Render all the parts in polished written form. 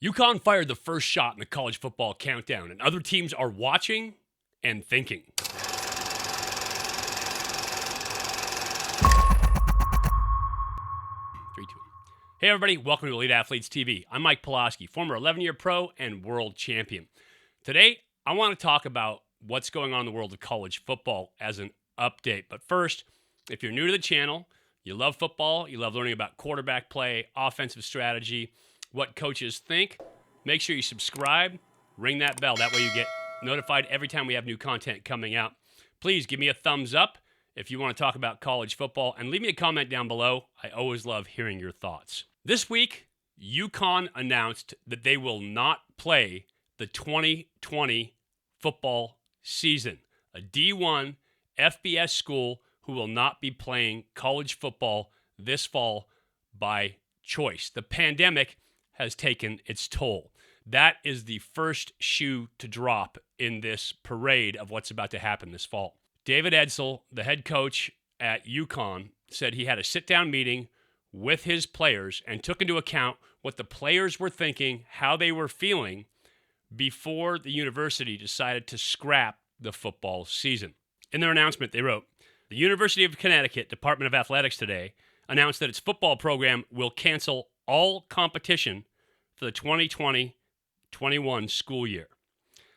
UConn fired the first shot in the college football countdown, and other teams are watching and thinking. Three, two. Hey, everybody. Welcome to Elite Athletes TV. I'm Mike Pulaski, former 11-year pro and world champion. Today, I want to talk about what's going on in the world of college football as an update. But first, if you're new to the channel, you love football, you love learning about quarterback play, offensive strategy, what coaches think, make sure you subscribe, ring that bell. That way you get notified every time we have new content coming out. Please give me a thumbs up if you want to talk about college football, and leave me a comment down below. I always love hearing your thoughts. This week, UConn announced that they will not play the 2020 football season. A D1 FBS school who will not be playing college football this fall by choice. The pandemic has taken its toll. That is the first shoe to drop in this parade of what's about to happen this fall. David Edsall, the head coach at UConn, said he had a sit-down meeting with his players and took into account what the players were thinking, how they were feeling before the university decided to scrap the football season. In their announcement, they wrote, "The University of Connecticut Department of Athletics today announced that its football program will cancel all competition for the 2020-21 school year.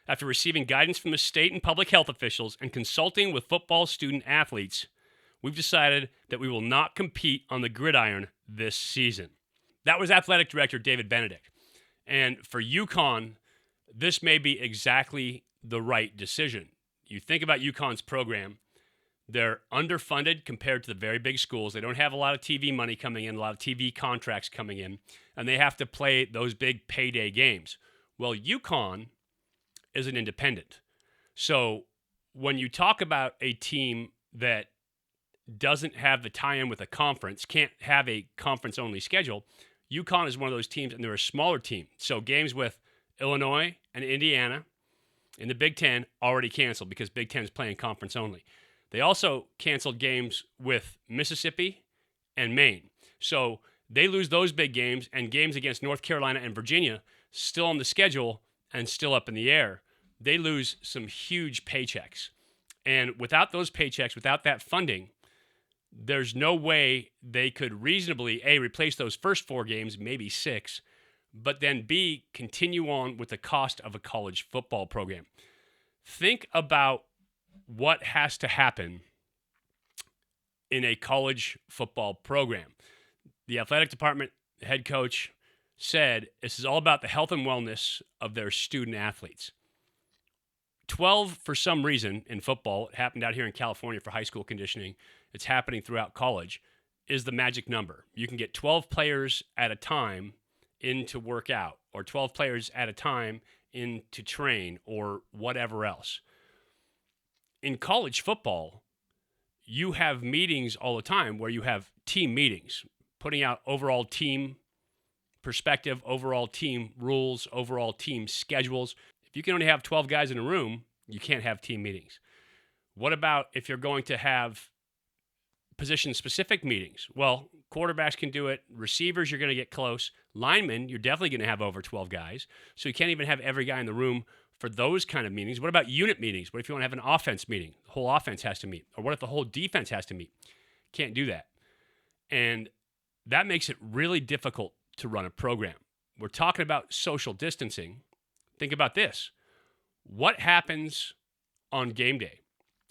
After receiving guidance from the state and public health officials and consulting with football student athletes, we've decided that we will not compete on the gridiron this season." That was athletic director David Benedict. And for UConn, this may be exactly the right decision. You think about UConn's program, they're underfunded compared to the very big schools. They don't have a lot of TV money coming in, a lot of TV contracts coming in, and they have to play those big payday games. Well, UConn is an independent. So when you talk about a team that doesn't have the tie-in with a conference, can't have a conference-only schedule, UConn is one of those teams, and they're a smaller team. So games with Illinois and Indiana in the Big Ten already canceled because Big Ten is playing conference only. They also canceled games with Mississippi and Maine. So they lose those big games, and games against North Carolina and Virginia still on the schedule and still up in the air. They lose some huge paychecks. And without those paychecks, without that funding, there's no way they could reasonably, A, replace those first 4 games, maybe 6, but then B, continue on with the cost of a college football program. Think about what has to happen in a college football program. The athletic department head coach said this is all about the health and wellness of their student athletes. 12, for some reason, in football, it happened out here in California for high school conditioning, it's happening throughout college, is the magic number. You can get 12 players at a time in to work out, or 12 players at a time in to train, or whatever else. In college football, you have meetings all the time where you have team meetings, putting out overall team perspective, overall team rules, overall team schedules. If you can only have 12 guys in a room, you can't have team meetings. What about if you're going to have position-specific meetings? Well, quarterbacks can do it. Receivers, you're going to get close. Linemen, you're definitely going to have over 12 guys. So you can't even have every guy in the room for those kind of meetings. What about unit meetings? What if you want to have an offense meeting? The whole offense has to meet. Or what if the whole defense has to meet? Can't do that. And that makes it really difficult to run a program. We're talking about social distancing. Think about this. What happens on game day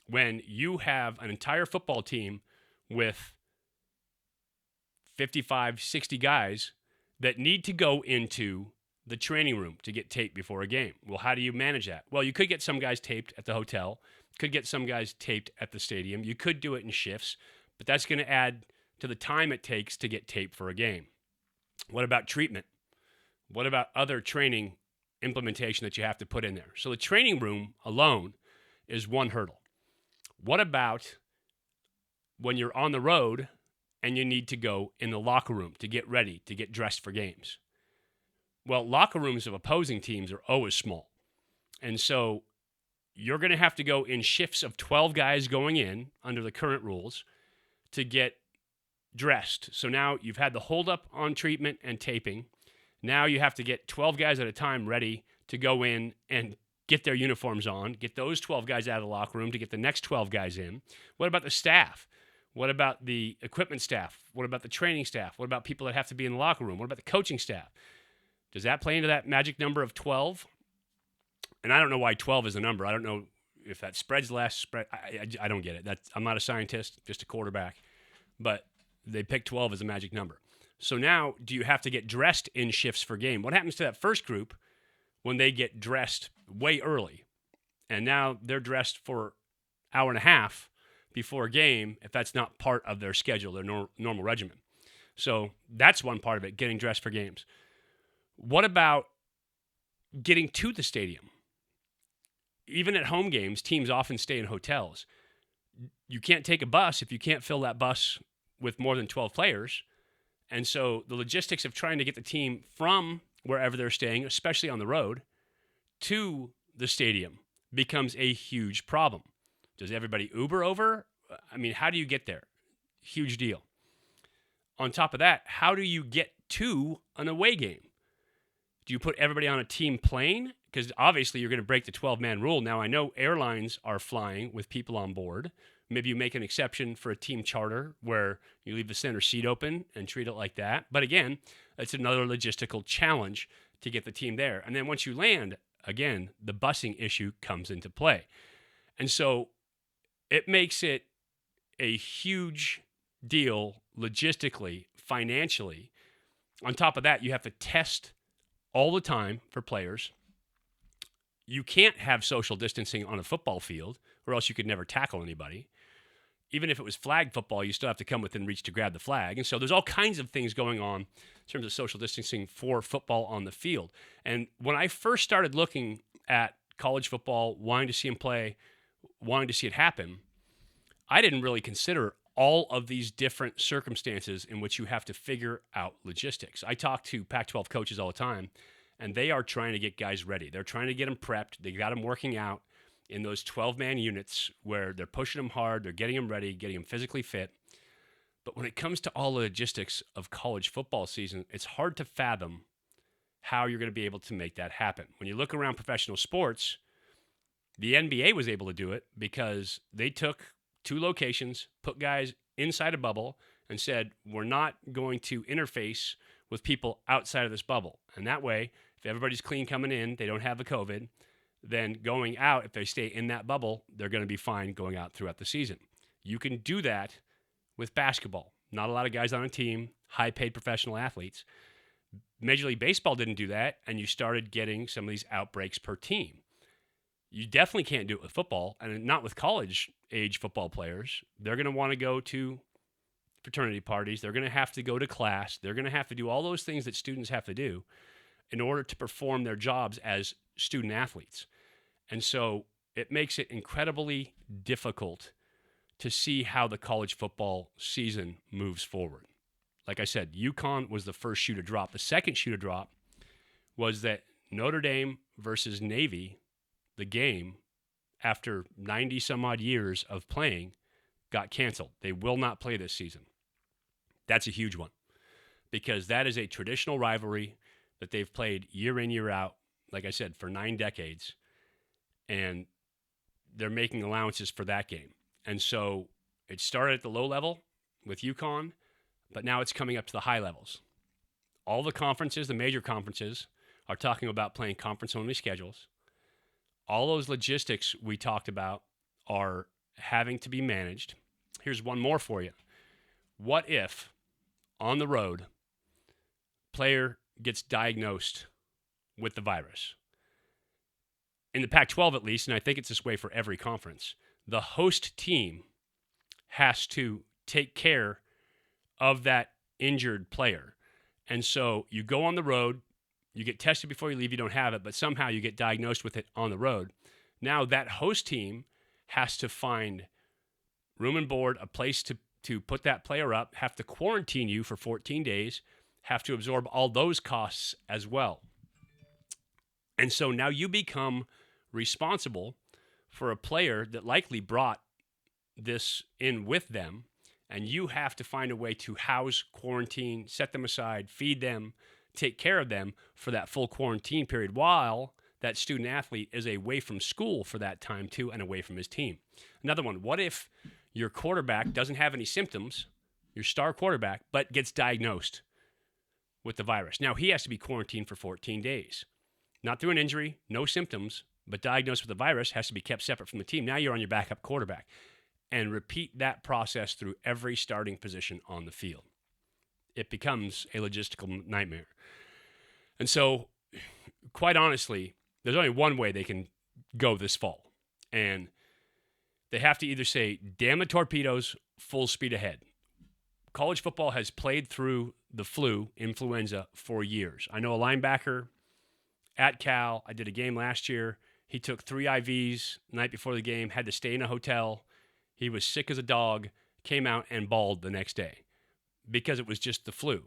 when you have an entire football team with 55, 60 guys that need to go into the training room to get taped before a game? Well, how do you manage that? Well, you could get some guys taped at the hotel, could get some guys taped at the stadium. You could do it in shifts, but that's going to add to the time it takes to get taped for a game. What about treatment? What about other training implementation that you have to put in there? So the training room alone is one hurdle. What about when you're on the road and you need to go in the locker room to get ready, to get dressed for games? Well, locker rooms of opposing teams are always small. And so you're going to have to go in shifts of 12 guys going in under the current rules to get dressed. So now you've had the holdup on treatment and taping. Now you have to get 12 guys at a time ready to go in and get their uniforms on, get those 12 guys out of the locker room to get the next 12 guys in. What about the staff? What about the equipment staff? What about the training staff? What about people that have to be in the locker room? What about the coaching staff? Does that play into that magic number of 12? And I don't know why 12 is the number. I don't know if that spreads less. I don't get it. I'm not a scientist, just a quarterback. But they picked 12 as a magic number. So now, do you have to get dressed in shifts for game? What happens to that first group when they get dressed way early? And now they're dressed for an hour and a half before a game if that's not part of their schedule, their normal regimen. So that's one part of it, getting dressed for games. What about getting to the stadium? Even at home games, teams often stay in hotels. You can't take a bus if you can't fill that bus with more than 12 players. And so the logistics of trying to get the team from wherever they're staying, especially on the road, to the stadium becomes a huge problem. Does everybody Uber over? I mean, how do you get there? Huge deal. On top of that, how do you get to an away game? Do you put everybody on a team plane? Because obviously you're going to break the 12-man rule. Now, I know airlines are flying with people on board. Maybe you make an exception for a team charter where you leave the center seat open and treat it like that. But again, it's another logistical challenge to get the team there. And then once you land, again, the busing issue comes into play. And so it makes it a huge deal logistically, financially. On top of that, you have to test all the time for players. You can't have social distancing on a football field, or else you could never tackle anybody. Even if it was flag football, you still have to come within reach to grab the flag. And so there's all kinds of things going on in terms of social distancing for football on the field. And when I first started looking at college football, wanting to see them play, wanting to see it happen, I didn't really consider all of these different circumstances in which you have to figure out logistics. I talk to Pac-12 coaches all the time, and they are trying to get guys ready. They're trying to get them prepped. They got them working out in those 12-man units where they're pushing them hard, they're getting them ready, getting them physically fit. But when it comes to all the logistics of college football season, it's hard to fathom how you're going to be able to make that happen. When you look around professional sports, the NBA was able to do it because they took 2 locations, put guys inside a bubble, and said, we're not going to interface with people outside of this bubble. And that way, if everybody's clean coming in, they don't have the COVID, then going out, if they stay in that bubble, they're going to be fine going out throughout the season. You can do that with basketball. Not a lot of guys on a team, high-paid professional athletes. Major League Baseball didn't do that, and you started getting some of these outbreaks per team. You definitely can't do it with football, and not with college-age football players. They're going to want to go to fraternity parties. They're going to have to go to class. They're going to have to do all those things that students have to do in order to perform their jobs as student athletes. And so it makes it incredibly difficult to see how the college football season moves forward. Like I said, UConn was the first shoe to drop. The second shoe to drop was that Notre Dame versus Navy, the game, after 90 some odd years of playing, got canceled. They will not play this season. That's a huge one because that is a traditional rivalry that they've played year in, year out, like I said, for 9 decades. And they're making allowances for that game. And so it started at the low level with UConn, but now it's coming up to the high levels. All the conferences, the major conferences, are talking about playing conference-only schedules. All those logistics we talked about are having to be managed. Here's one more for you. What if, on the road, player gets diagnosed with the virus? In the Pac-12 at least, and I think it's this way for every conference, the host team has to take care of that injured player. And so you go on the road, you get tested before you leave, you don't have it, but somehow you get diagnosed with it on the road. Now that host team has to find room and board, a place to put that player up, have to quarantine you for 14 days, have to absorb all those costs as well. And so now you become responsible for a player that likely brought this in with them, and you have to find a way to house, quarantine, set them aside, feed them, take care of them for that full quarantine period while that student athlete is away from school for that time too and away from his team. Another one, what if your quarterback doesn't have any symptoms, your star quarterback, but gets diagnosed with the virus? Now, he has to be quarantined for 14 days. Not through an injury, no symptoms, but diagnosed with the virus, has to be kept separate from the team. Now you're on your backup quarterback. And repeat that process through every starting position on the field. It becomes a logistical nightmare. And so, quite honestly, there's only one way they can go this fall. And they have to either say, damn the torpedoes, full speed ahead. College football has played through the influenza, for years. I know a linebacker at Cal, I did a game last year. He took 3 IVs the night before the game, had to stay in a hotel. He was sick as a dog, came out and bawled the next day because it was just the flu.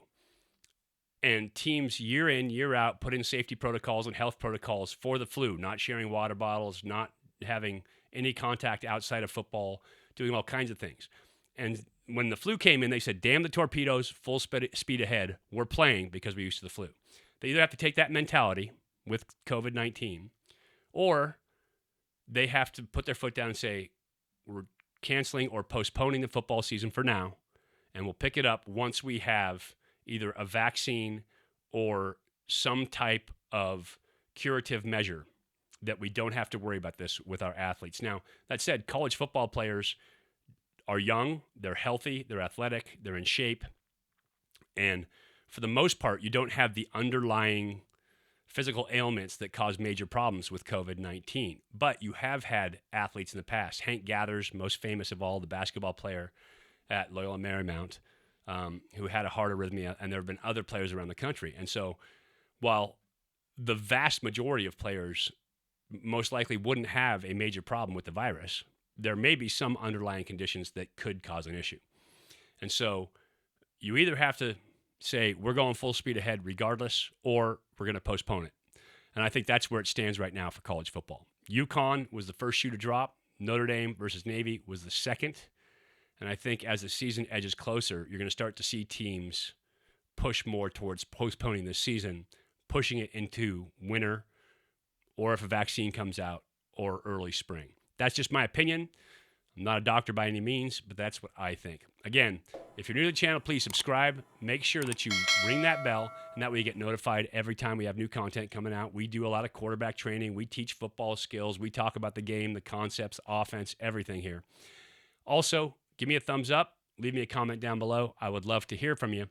And teams year in, year out put in safety protocols and health protocols for the flu, not sharing water bottles, not having any contact outside of football, doing all kinds of things. And when the flu came in, they said, damn the torpedoes, full speed ahead. We're playing because we're used to the flu. They either have to take that mentality with COVID-19 or they have to put their foot down and say, we're canceling or postponing the football season for now, and we'll pick it up once we have either a vaccine or some type of curative measure that we don't have to worry about this with our athletes. Now, that said, college football players are young, they're healthy, they're athletic, they're in shape, and for the most part, you don't have the underlying physical ailments that cause major problems with COVID-19. But you have had athletes in the past. Hank Gathers, most famous of all, the basketball player at Loyola Marymount, who had a heart arrhythmia, and there have been other players around the country. And so while the vast majority of players most likely wouldn't have a major problem with the virus, there may be some underlying conditions that could cause an issue. And so you either have to say, we're going full speed ahead regardless, or we're going to postpone it. And I think that's where it stands right now for college football. UConn was the first shoe to drop. Notre Dame versus Navy was the second. And I think as the season edges closer, you're going to start to see teams push more towards postponing this season, pushing it into winter, or if a vaccine comes out, or early spring. That's just my opinion. I'm not a doctor by any means, but that's what I think. Again, if you're new to the channel, please subscribe. Make sure that you ring that bell, and that way you get notified every time we have new content coming out. We do a lot of quarterback training. We teach football skills. We talk about the game, the concepts, offense, everything here. Also, give me a thumbs up. Leave me a comment down below. I would love to hear from you.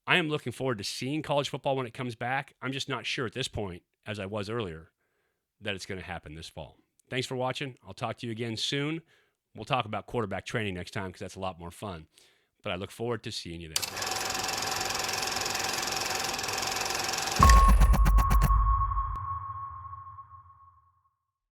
I am looking forward to seeing college football when it comes back. I'm just not sure at this point, as I was earlier, that it's going to happen this fall. Thanks for watching. I'll talk to you again soon. We'll talk about quarterback training next time because that's a lot more fun. But I look forward to seeing you there.